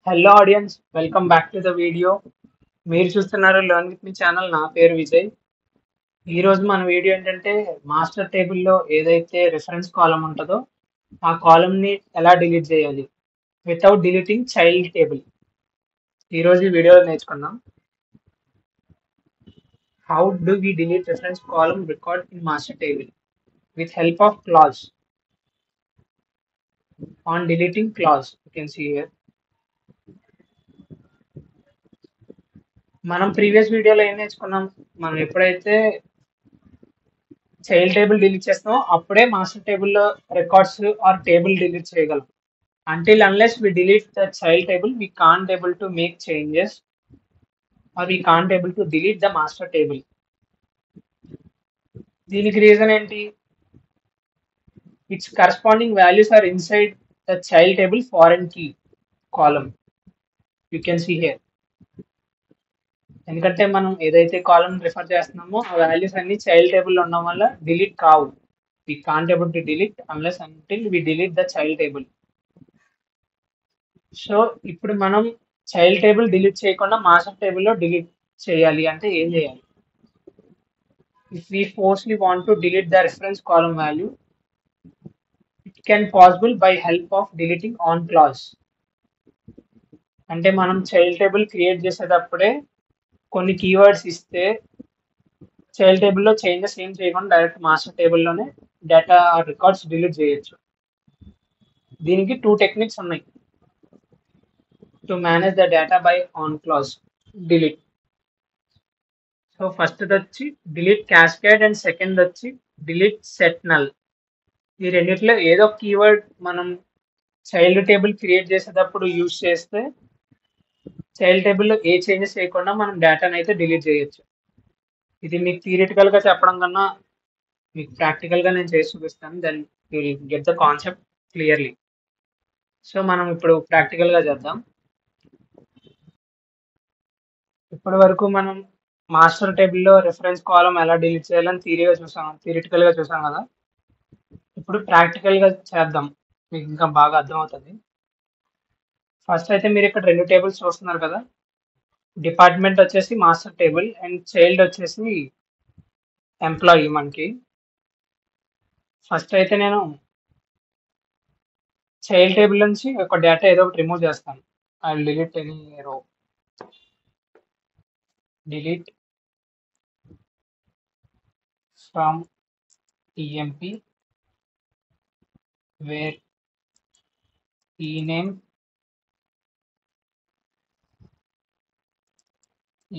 Hello audience, welcome back to the video. మీరు చూస్తున్నారు learn with me channel. నా పేరు విజయ్. ఈ రోజు మన వీడియో ఏంటంటే మాస్టర్ టేబుల్లో ఏదైతే రిఫరెన్స్ కాలం ఉంటుందో ఆ కాలంని ఎలా డిలీట్ చేయాలి వితౌట్ డిలీటింగ్ చైల్డ్ టేబుల్. ఈ రోజు ఈ వీడియోలో నేర్చుకుందాం. How do we delete reference column record in master table with help of clause. On deleting clause, you can see here. మనం ప్రీవియస్ వీడియోలో ఏం నేర్చుకున్నాం? మనం ఎప్పుడైతే చైల్డ్ టేబుల్ డిలీట్ చేస్తామో అప్పుడే మాస్టర్ టేబుల్లో రికార్డ్స్ ఆర్ టేబుల్ డిలీట్ చేయగలం. Until unless we delete the child table, we can't able to make changes or we can't able to delete the master table. దీనికి రీజన్ ఏంటి? Its corresponding values are inside the child table foreign key column. You can see here. ఎందుకంటే మనం ఏదైతే కాలం refer చేస్తున్నామో ఆ values అన్ని child table ఉండడం వల్ల డిలీట్ కావు. We can't able to delete unless until we delete the child table. So ఇప్పుడు మనం చైల్డ్ టేబుల్ డిలీట్ చేయకుండా మాస్టర్ టేబుల్లో డిలీట్ చేయాలి అంటే ఏం చేయాలి? If we forcefully want to delete the reference column value, it can possible by help of deleting on clause. అంటే మనం చైల్డ్ టేబుల్ క్రియేట్ చేసేటప్పుడే కొన్ని కీవర్డ్స్ ఇస్తే చైల్డ్ టేబుల్లో చేంజెస్ ఏం చేయకుండా డైరెక్ట్ మాస్టర్ టేబుల్లోనే డేటా రికార్డ్స్ డిలీట్ చేయొచ్చు. దీనికి 2 టెక్నిక్స్ ఉన్నాయి to manage the data by on clause delete. So first వచ్చి డిలీట్ క్యాస్కేడ్ అండ్ సెకండ్ వచ్చి డిలీట్ సెట్ నల్. ఈ రెండిట్లో ఏదో కీవర్డ్ మనం చైల్డ్ టేబుల్ క్రియేట్ చేసేటప్పుడు యూజ్ చేస్తే చైల్డ్ టేబుల్లో ఏ చేంజెస్ చేయకుండా మనం డేటాని అయితే డిలీట్ చేయొచ్చు. ఇది మీకు థియరిటికల్గా చెప్పడం కన్నా మీకు ప్రాక్టికల్గా నేను చేసి చూపిస్తాను. Then you will get the concept clearly. So మనం ఇప్పుడు ప్రాక్టికల్గా చేద్దాం. ఇప్పటి వరకు మనం మాస్టర్ టేబుల్లో రిఫరెన్స్ కాలం ఎలా డిలీట్ చేయాలని థియరిటికల్గా చూసాం కదా. ఇప్పుడు ప్రాక్టికల్గా చేద్దాం, మీకు ఇంకా బాగా అర్థమవుతుంది. ఫస్ట్ అయితే మీరు ఇక్కడ 2 టేబుల్స్ చూస్తున్నారు కదా. డిపార్ట్మెంట్ వచ్చేసి మాస్టర్ టేబుల్ అండ్ చైల్డ్ వచ్చేసి ఎంప్లాయీ. మనకి ఫస్ట్ అయితే నేను చైల్డ్ టేబుల్ నుంచి ఒక డేటా ఏదో ఒకటి రిమూవ్ చేస్తాను. I will delete any row. Delete from EMP where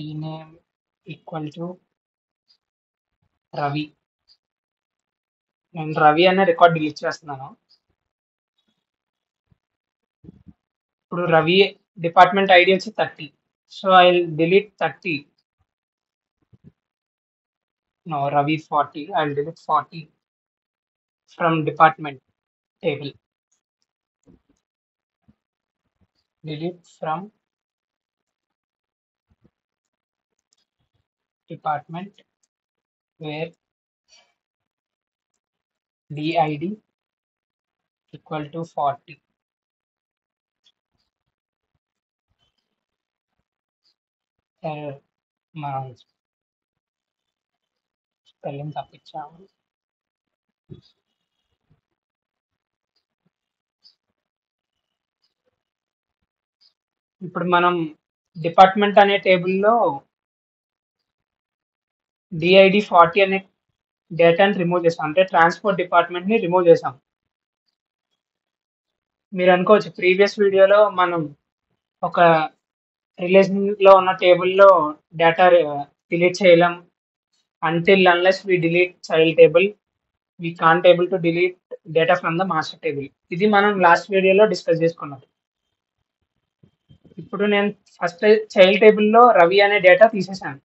ename equal to Ravi. నేను రవి అనే రికార్డ్ డిలీట్ చేస్తున్నాను. ఇప్పుడు రవి డిపార్ట్మెంట్ ఐడి వచ్చి 30. So I will delete 30. No, Ravi 40. I will delete 40 from department table. Delete from department where did equal to 40. మనం spelling తప్పించాము. ఇప్పుడు మనం department అనే టేబుల్లో డిఐడి 40 అనే డేటాని రిమూవ్ చేసాం, అంటే ట్రాన్స్పోర్ట్ డిపార్ట్మెంట్ని రిమూవ్ చేసాం. మీరు అనుకోవచ్చు ప్రీవియస్ వీడియోలో మనం ఒక రిలేషన్లో ఉన్న టేబుల్లో డేటా డిలీట్ చేయలేం. Until unless we delete child table, we can't able to delete data from the master table. ఇది మనం లాస్ట్ వీడియోలో డిస్కస్ చేసుకున్నాం. ఇప్పుడు నేను ఫస్ట్ చైల్డ్ టేబుల్లో రవి అనే డేటా తీసేసాను.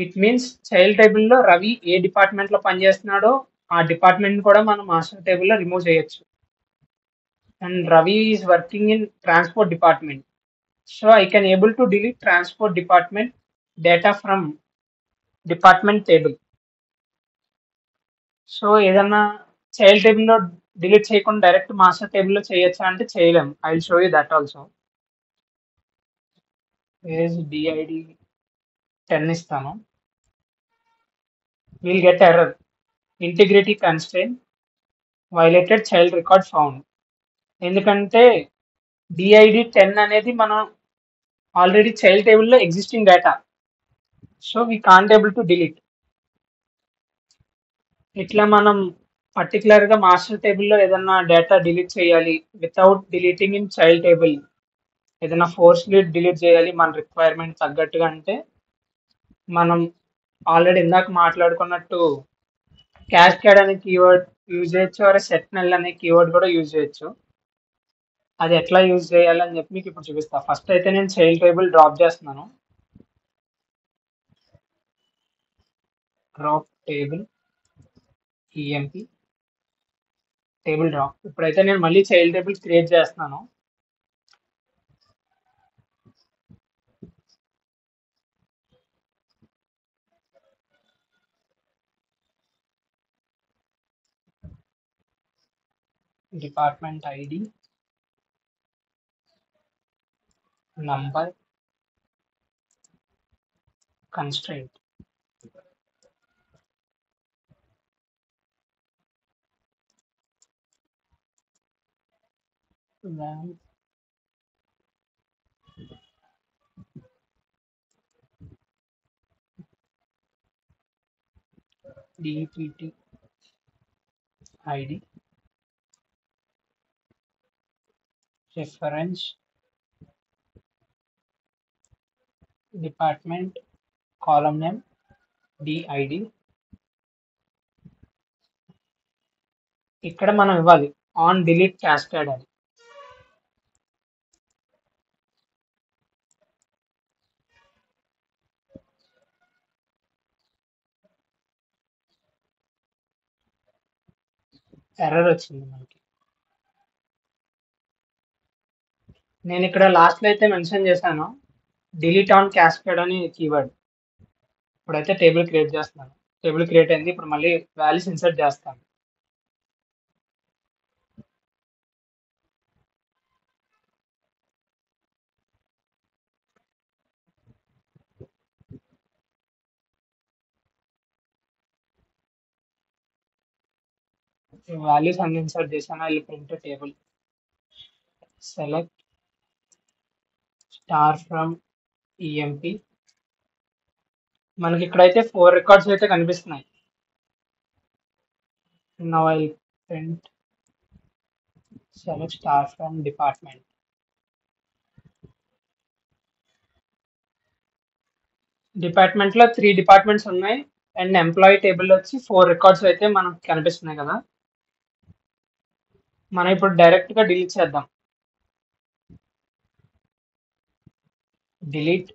ఇట్ మీన్స్ చైల్డ్ టేబుల్లో రవి ఏ డిపార్ట్మెంట్లో పనిచేస్తున్నాడో ఆ డిపార్ట్మెంట్ కూడా మనం మాస్టర్ టేబుల్లో రిమూవ్ చేయొచ్చు. And Ravi is working in transport department. So I can able to delete transport department data from department table. So ఏదన్నా చైల్డ్ టేబుల్లో డిలీట్ చేయకుండా డైరెక్ట్ మాస్టర్ టేబుల్లో చేయొచ్చా అంటే చేయలేం. I will show you that also. is did 10 ఇస్తాను. Will get error integrity constrain violated child record found. ఎందుకంటే DID 10 అనేది మనం ఆల్రెడీ చైల్డ్ టేబుల్లో existing data, so we can't able to delete. ఇట్లా మనం పర్టికులర్గా మాస్టర్ టేబుల్లో ఏదన్నా డేటా డిలీట్ చేయాలి without deleting in child table, ఏదైనా ఫోర్స్లీ డిలీట్ చేయాలి మన రిక్వైర్మెంట్ తగ్గట్టుగా అంటే మనం ఆల్రెడీ ఇందాక మాట్లాడుకున్నట్టు క్యాస్కేడ్ అనే కీవర్డ్ యూజ్ చేయొచ్చు, ఆర్ సెట్నల్ అనే కీవర్డ్ కూడా యూజ్ చేయొచ్చు. అది ఎట్లా యూజ్ చేయాలని చెప్పి మీకు ఇప్పుడు చూపిస్తా. ఫస్ట్ అయితే నేను చైల్డ్ టేబుల్ డ్రాప్ చేస్తున్నాను. Drop table EMP table drop. ఇప్పుడైతే నేను మళ్ళీ చైల్డ్ టేబుల్ క్రియేట్ చేస్తున్నాను. Department ID, number, constraint. DPT ID, reference, department, column name, DID. ఇక్కడ మనం ఇవ్వాలి ఆన్ డిలీట్ క్యాస్కేడ్ అని. ఎర్రర్ వచ్చింది మనకి. నేను ఇక్కడ లాస్ట్లో అయితే మెన్షన్ చేశాను డిలీట్ ఆన్ క్యాస్కేడ్ అని కీవర్డ్. ఇప్పుడైతే టేబుల్ క్రియేట్ చేస్తున్నాను. టేబుల్ క్రియేట్ అయింది. ఇప్పుడు మళ్ళీ వాల్యూస్ ఇన్సర్ట్ చేస్తాను. వాల్యూస్ అన్ని ఇన్సర్ట్ చేశాను. I will print table. Select star from EMP. మనకి ఇక్కడైతే 4 రికార్డ్స్ అయితే కనిపిస్తున్నాయి. Now I will print select star from department. Department లో 3 డిపార్ట్మెంట్స్ ఉన్నాయి అండ్ ఎంప్లాయీ టేబుల్ వచ్చి 4 రికార్డ్స్ అయితే మనకు కనిపిస్తున్నాయి కదా. మనం ఇప్పుడు డైరెక్ట్ గా డిలీట్ చేద్దాం. Delete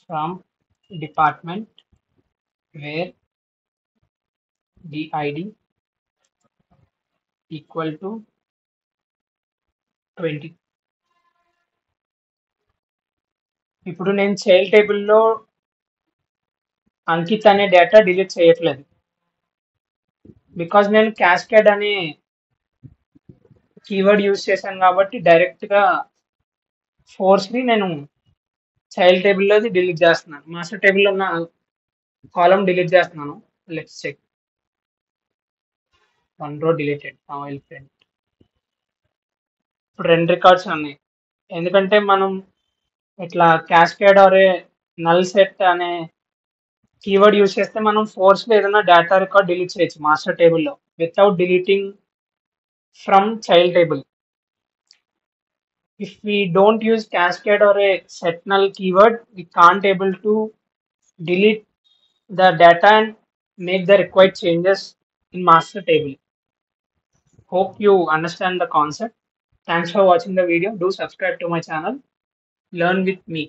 from department where DID equal to 20. ఇప్పుడు నేను చైల్డ్ టేబుల్లో అంకిత్ అనే డేటా డిలీట్ చేయట్లేదు, బికాజ్ నేను క్యాస్కేడ్ అనే కీవర్డ్ యూజ్ చేశాను కాబట్టి డైరెక్ట్గా ఫోర్స్ని నేను చైల్డ్ టేబుల్లోది డిలీట్ చేస్తున్నాను. మాస్టర్ టేబుల్లో ఉన్న కాలం డిలీట్ చేస్తున్నాను. Let's check. 1 row deleted. Now I'll print. ఇప్పుడు 2 రికార్డ్స్ ఉన్నాయి. ఎందుకంటే మనం ఇట్లా క్యాస్కేడ్ ఆర్ నల్ సెట్ అనే కీవర్డ్ యూజ్ చేస్తే మనం ఫోర్స్లో ఏదైనా డేటా రికార్డ్ డిలీట్ చేయొచ్చు మాస్టర్ టేబుల్లో without deleting from child table. If we don't use cascade or a set null keyword, we can't able to delete the data and make the required changes in master table. Hope you understand the concept. Thanks for watching the video. Do subscribe to my channel. Learn with me.